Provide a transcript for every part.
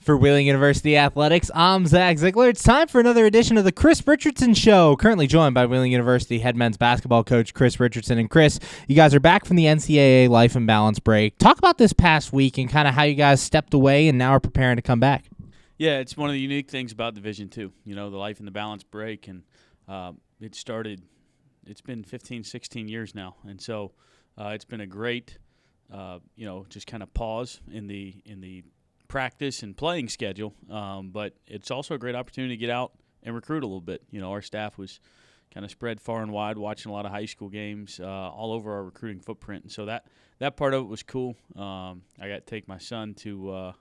For Wheeling University Athletics, I'm Zach Ziegler. It's time for another edition of the Chris Richardson Show, currently joined by Wheeling University head men's basketball coach Chris Richardson. And Chris, you guys are back from the NCAA Life and Balance break. Talk about this past week and kind of how you guys stepped away and now are preparing to come back. Yeah, it's one of the unique things about Division II, the Life and the Balance break. And it's been 15, 16 years now. And so it's been a great, just kind of pause in the practice and playing schedule, but it's also a great opportunity to get out and recruit a little bit. Our staff was kind of spread far and wide, watching a lot of high school games all over our recruiting footprint, and so that part of it was cool. I got to take my son to a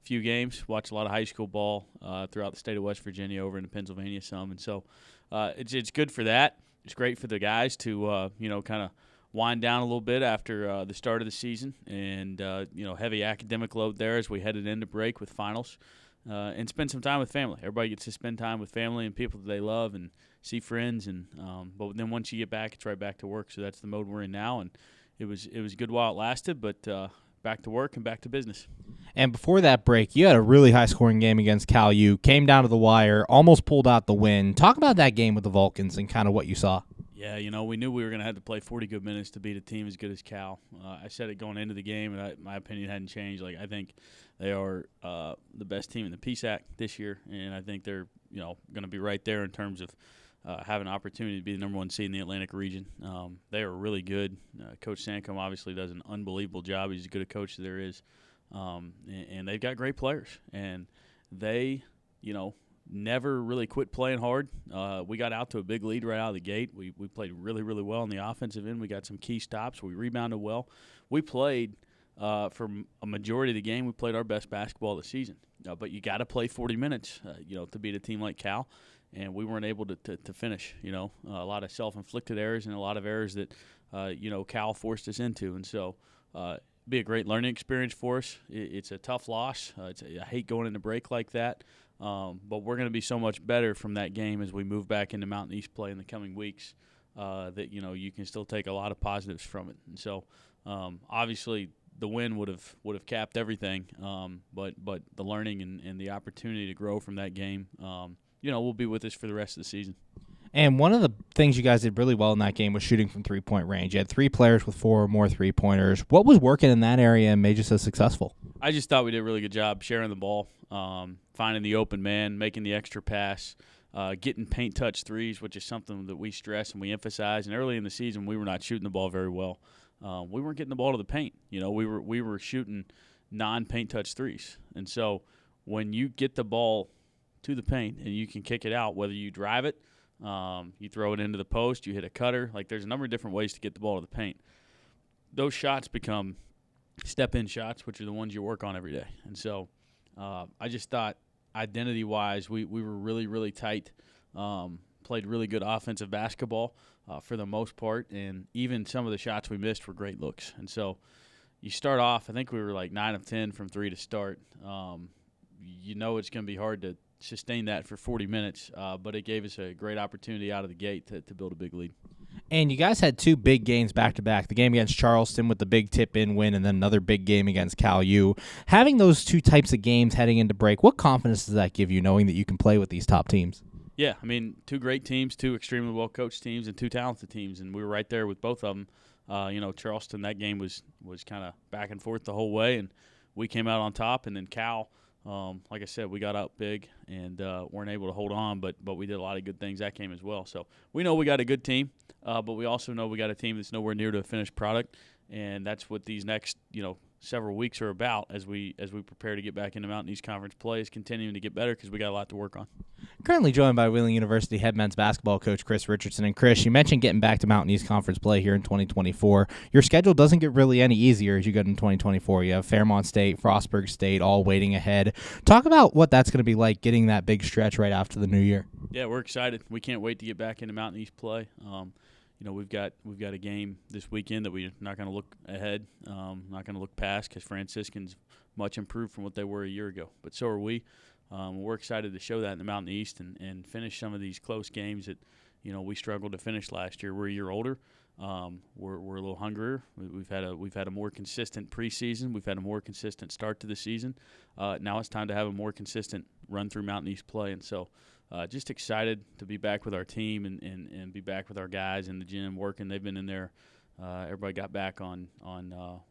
few games, watch a lot of high school ball throughout the state of West Virginia, over into Pennsylvania some, and so it's good for that. It's great for the guys to kind of wind down a little bit after the start of the season, and heavy academic load there as we headed into break with finals, and spend some time with family. Everybody gets to spend time with family and people that they love and see friends, and but then once you get back, it's right back to work. So that's the mode we're in now, and it was a good while it lasted, but back to work and back to business. And before that break, you had a really high-scoring game against Cal U, came down to the wire, almost pulled out the win. Talk about that game with the Vulcans and kind of what you saw. Yeah, we knew we were going to have to play 40 good minutes to beat a team as good as Cal. I said it going into the game, and my opinion hadn't changed. I think they are the best team in the PSAC this year, and I think they're going to be right there in terms of having an opportunity to be the number one seed in the Atlantic region. They are really good. Coach Sancom obviously does an unbelievable job. He's as good a coach as there is, and they've got great players, and they never really quit playing hard. We got out to a big lead right out of the gate. We played really, really well on the offensive end. We got some key stops. We rebounded well. We played for a majority of the game. We played our best basketball of the season. But you got to play 40 minutes, to beat a team like Cal. And we weren't able to finish. A lot of self-inflicted errors and a lot of errors that Cal forced us into. And so be a great learning experience for us. It's a tough loss. I hate going into break like that. But we're going to be so much better from that game as we move back into Mountain East play in the coming weeks that, you can still take a lot of positives from it. And so, obviously, the win would have capped everything, but the learning and the opportunity to grow from that game, will be with us for the rest of the season. And one of the things you guys did really well in that game was shooting from three-point range. You had 3 players with 4 or more three-pointers. What was working in that area and made you so successful? I just thought we did a really good job sharing the ball, finding the open man, making the extra pass, getting paint touch threes, which is something that we stress and we emphasize. And early in the season, we were not shooting the ball very well. We weren't getting the ball to the paint. We were shooting non-paint touch threes. And so when you get the ball to the paint and you can kick it out, whether you drive it, you throw it into the post, you hit a cutter. There's a number of different ways to get the ball to the paint. Those shots become step-in shots, which are the ones you work on every day. And so I just thought identity-wise we were really, really tight, played really good offensive basketball for the most part, and even some of the shots we missed were great looks. And so you start off, I think we were 9 of 10 from 3 to start. It's going to be hard to sustain that for 40 minutes, but it gave us a great opportunity out of the gate to build a big lead. And you guys had 2 big games back-to-back, the game against Charleston with the big tip-in win and then another big game against Cal U. Having those 2 types of games heading into break, what confidence does that give you knowing that you can play with these top teams? Yeah, 2 great teams, 2 extremely well-coached teams, and 2 talented teams, and we were right there with both of them. Charleston, that game was kind of back and forth the whole way, and we came out on top, and then Cal, like I said, we got out big and weren't able to hold on, but we did a lot of good things that game as well. So we know we got a good team, but we also know we got a team that's nowhere near to a finished product, and that's what these next several weeks are about as we prepare to get back into Mountain East Conference play, is continuing to get better because we got a lot to work on. Currently joined by Wheeling University head men's basketball coach Chris Richardson. And Chris, you mentioned getting back to Mountain East Conference play here in 2024. Your schedule doesn't get really any easier as you go in 2024. You have Fairmont State, Frostburg State, all waiting ahead. Talk about what that's going to be like getting that big stretch right after the new year. Yeah, we're excited. We can't wait to get back into Mountain East play. We've got a game this weekend that we're not going to look ahead, not going to look past, because Franciscan's much improved from what they were a year ago. But so are we. We're excited to show that in the Mountain East and finish some of these close games that we struggled to finish last year. We're a year older. we're a little hungrier. We've had a more consistent preseason. We've had a more consistent start to the season. Now it's time to have a more consistent run through Mountain East play, and so just excited to be back with our team and be back with our guys in the gym working. They've been in there. Everybody got back on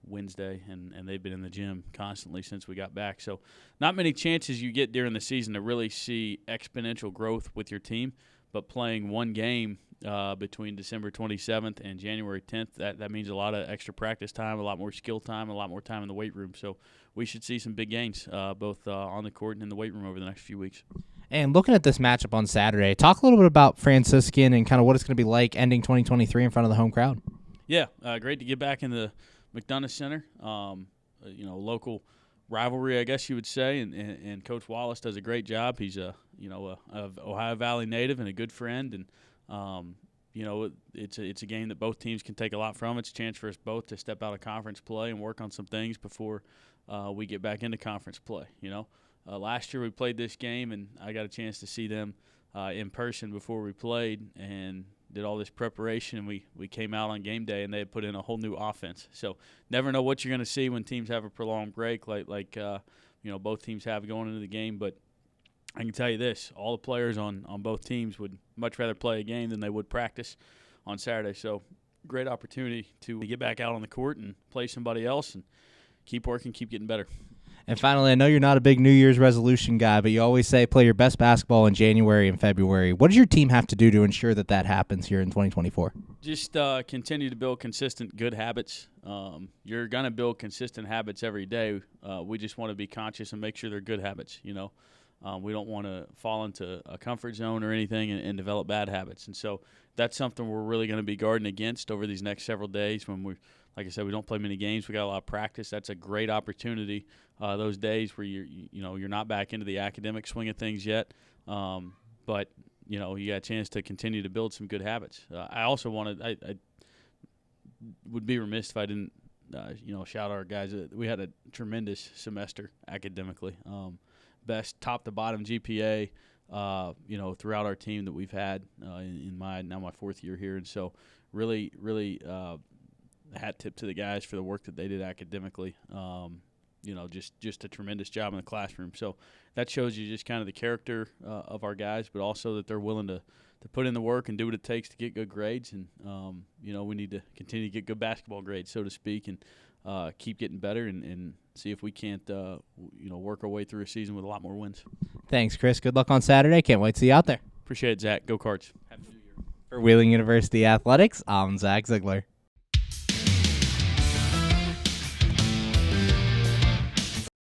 Wednesday, and they've been in the gym constantly since we got back. So not many chances you get during the season to really see exponential growth with your team, but playing one game between December 27th and January 10th, that means a lot of extra practice time, a lot more skill time, a lot more time in the weight room. So we should see some big gains both on the court and in the weight room over the next few weeks. And looking at this matchup on Saturday, talk a little bit about Franciscan and kind of what it's going to be like ending 2023 in front of the home crowd. Yeah, great to get back in the McDonough Center. Local rivalry, I guess you would say, and Coach Wallace does a great job. He's a Ohio Valley native and a good friend, and it's a game that both teams can take a lot from. It's a chance for us both to step out of conference play and work on some things before we get back into conference play. Last year we played this game, and I got a chance to see them in person before we played, and did all this preparation, and we came out on game day, and they had put in a whole new offense. So never know what you're going to see when teams have a prolonged break like both teams have going into the game. But I can tell you this, all the players on both teams would much rather play a game than they would practice on Saturday. So great opportunity to get back out on the court and play somebody else and keep working, keep getting better. And finally, I know you're not a big New Year's resolution guy, but you always say play your best basketball in January and February. What does your team have to do to ensure that happens here in 2024? Just continue to build consistent good habits. You're going to build consistent habits every day. We just want to be conscious and make sure they're good habits. We don't want to fall into a comfort zone or anything and develop bad habits. And so that's something we're really going to be guarding against over these next several days when like I said, we don't play many games. We got a lot of practice. That's a great opportunity. Those days where you're not back into the academic swing of things yet, but you got a chance to continue to build some good habits. I also I would be remiss if I didn't shout out our guys. We had a tremendous semester academically. Best top to bottom GPA throughout our team that we've had in my fourth year here, and so really hat tip to the guys for the work that they did academically. Just a tremendous job in the classroom. So that shows you just kind of the character of our guys, but also that they're willing to put in the work and do what it takes to get good grades. And, we need to continue to get good basketball grades, so to speak, and keep getting better and see if we can't, work our way through a season with a lot more wins. Thanks, Chris. Good luck on Saturday. Can't wait to see you out there. Appreciate it, Zach. Go Cards. Happy New Year. For Wheeling University Athletics, I'm Zach Ziegler.